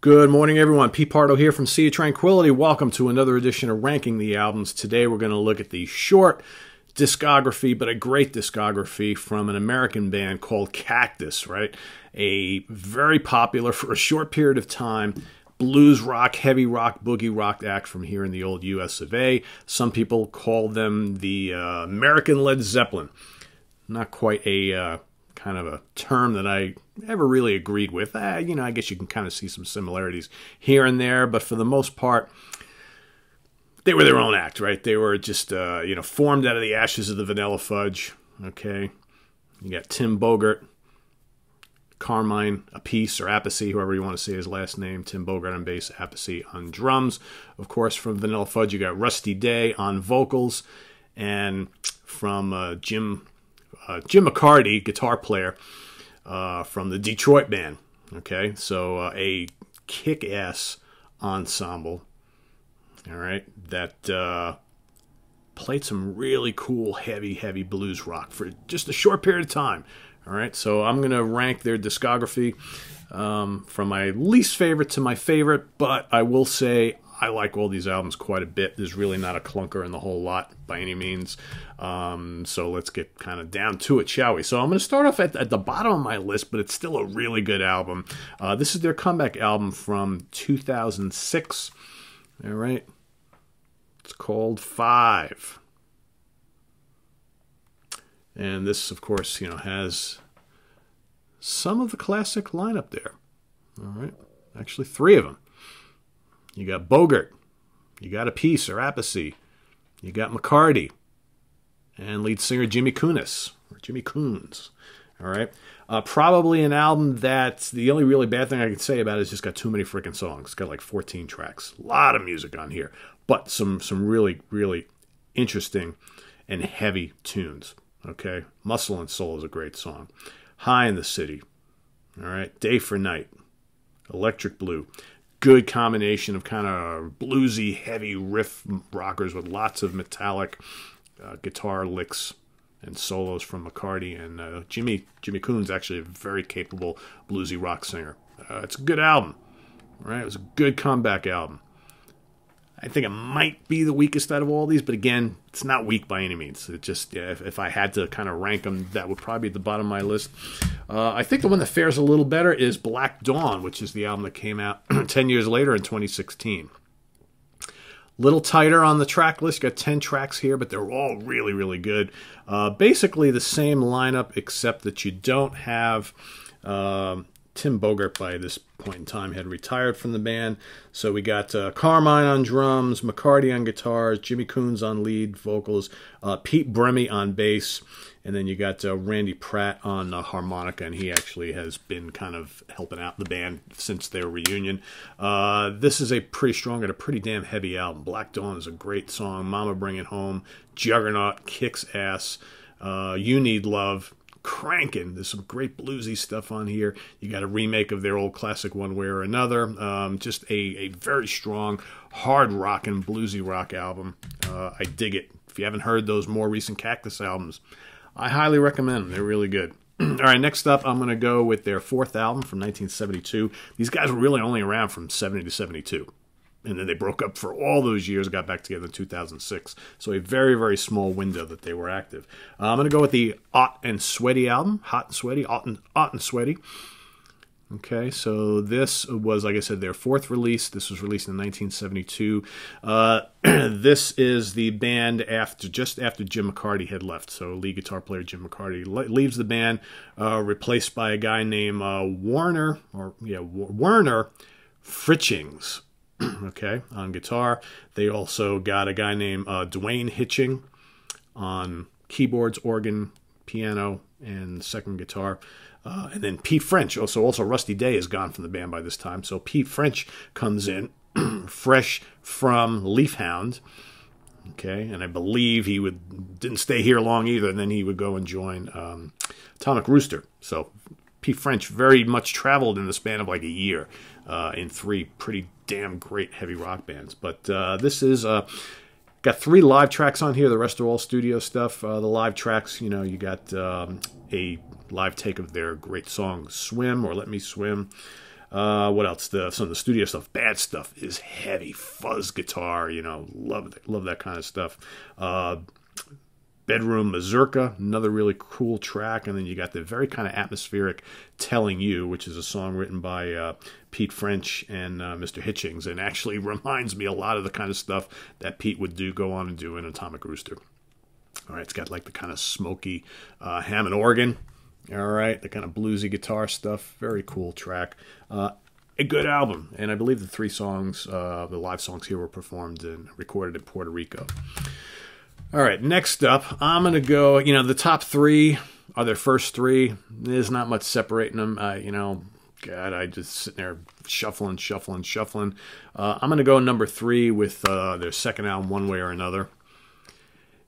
Good morning, everyone. Pete Pardo here from Sea of Tranquility. Welcome to another edition of Ranking the Albums. Today we're going to look at the short discography, but a great discography from an American band called Cactus, right? A very popular, for a short period of time, blues rock, heavy rock, boogie rock act from here in the old US of A. Some people call them the American Led Zeppelin. Not quite a kind of a term that I ever really agreed with. I guess you can kind of see some similarities here and there, but for the most part, they were their own act, right? They were just, formed out of the ashes of the Vanilla Fudge, okay? You got Tim Bogert, Carmine Appice, or Appice, whoever you want to say his last name. Tim Bogert on bass, Appice on drums. Of course, from Vanilla Fudge, you got Rusty Day on vocals, and from Jim McCarty, guitar player, from the Detroit band. Okay, so a kick-ass ensemble. All right, that played some really cool, heavy blues rock for just a short period of time. All right, so I'm going to rank their discography from my least favorite to my favorite, but I will say I like all these albums quite a bit. There's really not a clunker in the whole lot by any means. So let's get kind of down to it, shall we? So I'm going to start off at the bottom of my list, but it's still a really good album. This is their comeback album from 2006. All right. It's called Five. And this, of course, has some of the classic lineup there. All right. Actually, three of them. You got Bogert. You got Appice or Appice. You got McCarty. And lead singer Jimmy Kunis, or Jimmy Coons. All right. Probably an album that the only really bad thing I can say about it is just got too many freaking songs. It's got like 14 tracks. A lot of music on here. But some really, really interesting and heavy tunes. Okay. Muscle and Soul is a great song. High in the City. All right. Day for Night. Electric Blue. Good combination of kind of bluesy, heavy riff rockers with lots of metallic guitar licks and solos from McCarty. And Jimmy Coons, actually a very capable bluesy rock singer. It's a good album, right? It was a good comeback album. I think it might be the weakest out of all these, but again, it's not weak by any means. It just, if I had to kind of rank them, that would probably be at the bottom of my list. I think the one that fares a little better is Black Dawn, which is the album that came out 10 years later in 2016. Little tighter on the track list. Got 10 tracks here, but they're all really, really good. Basically the same lineup, except that you don't have Tim Bogert by this point in time had retired from the band. So we got Carmine on drums, McCarty on guitars, Jimmy Coons on lead vocals, Pete Bremy on bass, and then you got Randy Pratt on harmonica, and he actually has been kind of helping out the band since their reunion. This is a pretty strong and a pretty damn heavy album. Black Dawn is a great song. Mama Bring It Home, Juggernaut, kicks ass, You Need Love, cranking. There's some great bluesy stuff on here. You got a remake of their old classic One Way or Another. Just a very strong, hard rockin' bluesy rock album. I dig it. If you haven't heard those more recent Cactus albums, I highly recommend them. They're really good. All right, next up, I'm going to go with their fourth album from 1972. These guys were really only around from 70 to 72. And then they broke up for all those years, got back together in 2006. So a very, very small window that they were active. I'm going to go with the Hot and Sweaty album. Hot and Sweaty, Hot and Sweaty. Okay, so this was, like I said, their fourth release. This was released in 1972. This is the band just after Jim McCarty had left. So lead guitar player Jim McCarty leaves the band, replaced by a guy named Werner Fritchings. Okay, on guitar. They also got a guy named Dwayne Hitching on keyboards, organ, piano, and second guitar. And then Pete French. Also Rusty Day is gone from the band by this time. So Pete French comes in fresh from Leafhound. Okay, and I believe he didn't stay here long either. And then he would go and join Atomic Rooster. So Pete French very much traveled in the span of like a year in three pretty damn great heavy rock bands. But this is got 3 live tracks on here. The rest are all studio stuff. The live tracks, you got a live take of their great song Swim or Let Me Swim. What else? Some of the studio stuff. Bad Stuff is heavy fuzz guitar. You know, love that kind of stuff. Bedroom Mazurka, another really cool track. And then you got the very kind of atmospheric Telling You, which is a song written by Pete French and Mr. Hitchings, and actually reminds me a lot of the kind of stuff that Pete would go on and do in Atomic Rooster. All right, it's got like the kind of smoky Hammond organ. All right, the kind of bluesy guitar stuff. Very cool track. A good album. And I believe the 3 songs, the live songs here were performed and recorded in Puerto Rico. All right, next up, I'm going to go, you know, the top 3 are their first 3. There's not much separating them. You know, God, I just sitting there shuffling. I'm going to go number 3 with their second album, One Way or Another.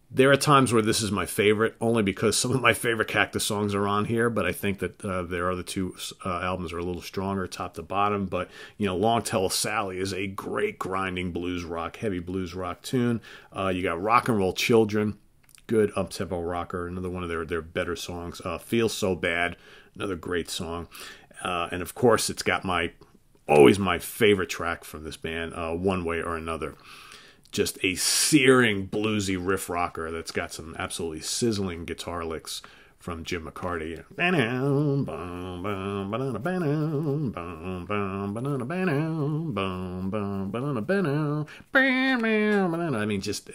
There are times where this is my favorite, only because some of my favorite Cactus songs are on here, but I think that their other 2 albums are a little stronger, top to bottom. But, you know, Long Tall Sally is a great grinding blues rock, heavy blues rock tune. You got Rock and Roll Children, good up-tempo rocker, another one of their better songs. Feel So Bad, another great song. And, of course, it's got always my favorite track from this band, One Way or Another. Just a searing bluesy riff rocker that's got some absolutely sizzling guitar licks from Jim McCarty. I mean, just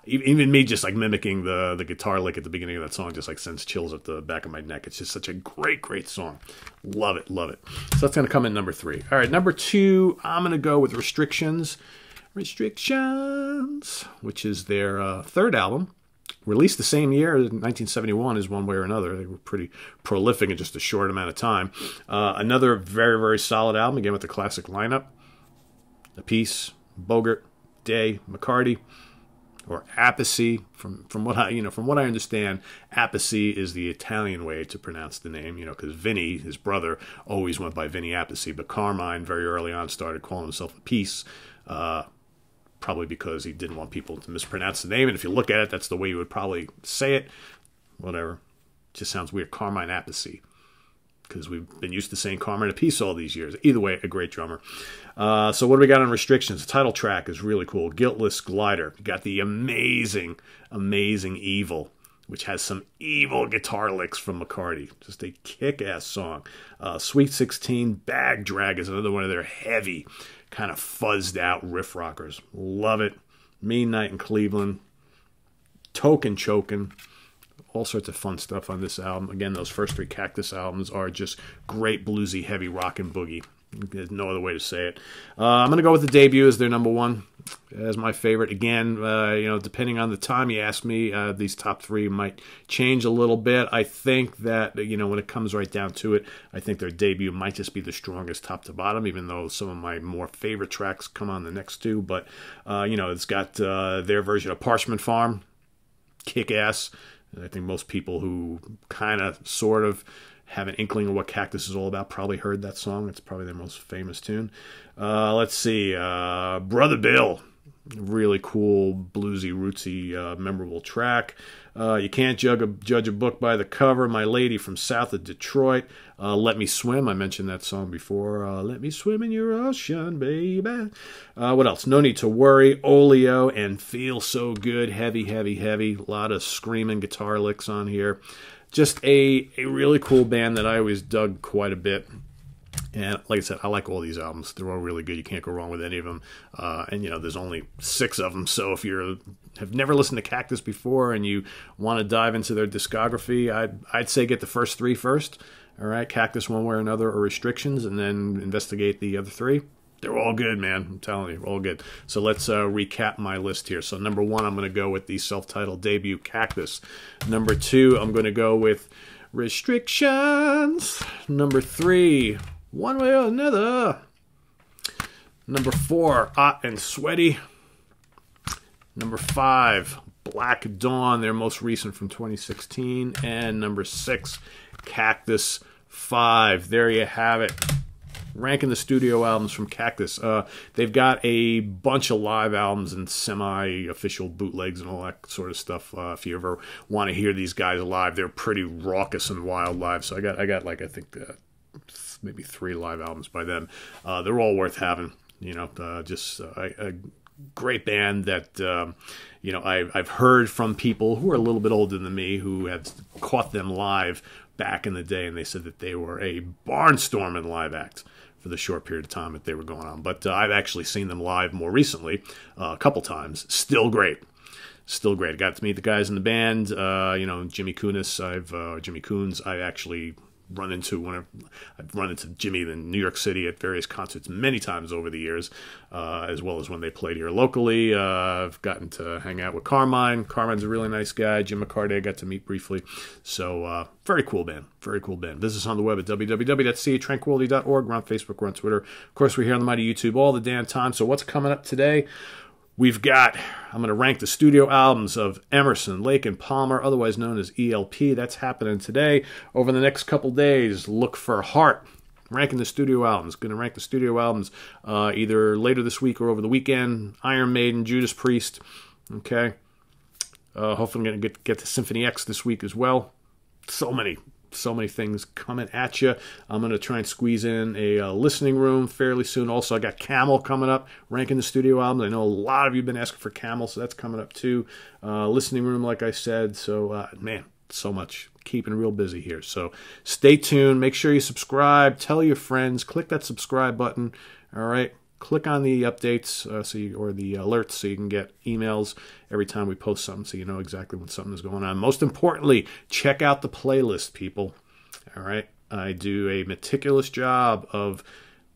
even me just like mimicking the guitar lick at the beginning of that song just like sends chills up the back of my neck. It's just such a great song. Love it. So that's going to come in number 3. All right, number 2, I'm going to go with Restrictions, which is their 3rd album, released the same year, 1971, as One Way or Another. They were pretty prolific in just a short amount of time. Another very solid album, again with the classic lineup: A Piece, Bogert, Day, McCarty, or Appice. From what I understand, Appice is the Italian way to pronounce the name. You know, because Vinny, his brother, always went by Vinny Appice, but Carmine very early on started calling himself A Piece. Probably because he didn't want people to mispronounce the name. And if you look at it, that's the way you would probably say it. Whatever. It just sounds weird. Carmine Appice. Because we've been used to saying Carmine Appice all these years. Either way, a great drummer. So what do we got on Restrictions? The title track is really cool. Guiltless Glider. You got the amazing Evil, which has some evil guitar licks from McCarty. Just a kick-ass song. Sweet 16, Bag Drag is another one of their heavy, kind of fuzzed out riff rockers. Love it. Mean Night in Cleveland. Token Chokin'. All sorts of fun stuff on this album. Again, those first 3 Cactus albums are just great bluesy, heavy rock and boogie. There's no other way to say it. I'm going to go with the debut as their number 1, as my favorite. Again, you know, depending on the time you ask me, these top 3 might change a little bit. I think that, you know, when it comes right down to it, I think their debut might just be the strongest top to bottom, even though some of my more favorite tracks come on the next 2. But, you know, it's got their version of Parchment Farm, kick-ass. I think most people who kind of sort of have an inkling of what Cactus is all about probably heard that song. It's probably their most famous tune. Let's see. Brother Bill. Really cool, bluesy, rootsy, memorable track. You Can't Judge a Book by the Cover. My Lady from South of Detroit. Let Me Swim. I mentioned that song before. Let me swim in your ocean, baby. What else? No Need to Worry. Oleo and Feel So Good. Heavy. A lot of screaming guitar licks on here. Just a really cool band that I always dug quite a bit. And like I said, I like all these albums. They're all really good. You can't go wrong with any of them. And, you know, there's only 6 of them. So if you have never listened to Cactus before and you want to dive into their discography, I'd say get the first 3 first. All right, Cactus, One Way or Another, or Restrictions, and then investigate the other 3. They're all good, man. I'm telling you, all good. So let's recap my list here. So number 1, I'm going to go with the self-titled debut, Cactus. Number 2, I'm going to go with Restrictions. Number 3, One Way or Another. Number 4, Hot and Sweaty. Number 5, Black Dawn, their most recent from 2016. And number 6, Cactus 5. There you have it. Ranking the studio albums from Cactus. They've got a bunch of live albums and semi-official bootlegs and all that sort of stuff. If you ever want to hear these guys live, they're pretty raucous and wild live. So I got like, I think maybe 3 live albums by them. They're all worth having. You know, just a great band that, you know, I've heard from people who are a little bit older than me who have caught them live back in the day, and they said that they were a barnstorming live act for the short period of time that they were going on. But I've actually seen them live more recently, a couple times. Still great. Still great. I got to meet the guys in the band. You know, Jimmy Coons, I actually I've run into Jimmy in New York City at various concerts many times over the years, as well as when they played here locally. I've gotten to hang out with Carmine. Carmine's a really nice guy. Jim McCarty I got to meet briefly. So very cool band. Very cool band. Visit us on the web at www.catranquility.org. We're on Facebook. We're on Twitter. Of course, we're here on the mighty YouTube all the damn time. So what's coming up today? We've got, I'm going to rank the studio albums of Emerson, Lake, and Palmer, otherwise known as ELP. That's happening today. Over the next couple days, look for Heart. Ranking the studio albums. Going to rank the studio albums either later this week or over the weekend. Iron Maiden, Judas Priest. Okay. Hopefully I'm going to get to Symphony X this week as well. So many things coming at you. I'm going to try and squeeze in a listening room fairly soon. Also, I got Camel coming up, ranking the studio albums. I know a lot of you have been asking for Camel, so that's coming up too. Listening room, like I said. So, man, so much. Keeping real busy here. So stay tuned. Make sure you subscribe. Tell your friends. Click that subscribe button. All right. Click on the updates or the alerts so you can get emails every time we post something so you know exactly when something is going on. Most importantly, check out the playlist, people. All right. I do a meticulous job of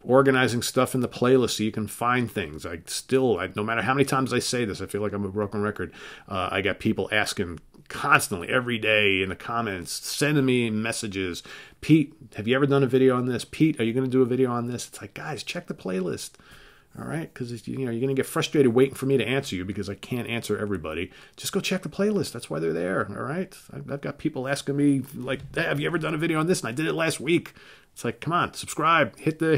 organizing stuff in the playlist so you can find things. No matter how many times I say this, I feel like I'm a broken record. I got people asking constantly every day in the comments, sending me messages. Pete, have you ever done a video on this? Pete, are you going to do a video on this? It's like, guys, check the playlist. All right, because you're going to get frustrated waiting for me to answer you because I can't answer everybody. Just go check the playlist. That's why they're there. All right, I've got people asking me like, hey, have you ever done a video on this? And I did it last week. It's like, come on, subscribe, hit the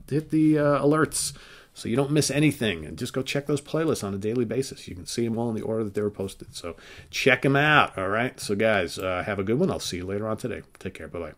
alerts so you don't miss anything, and just go check those playlists on a daily basis. You can see them all in the order that they were posted. So check them out. All right. So guys, have a good one. I'll see you later on today. Take care. Bye bye.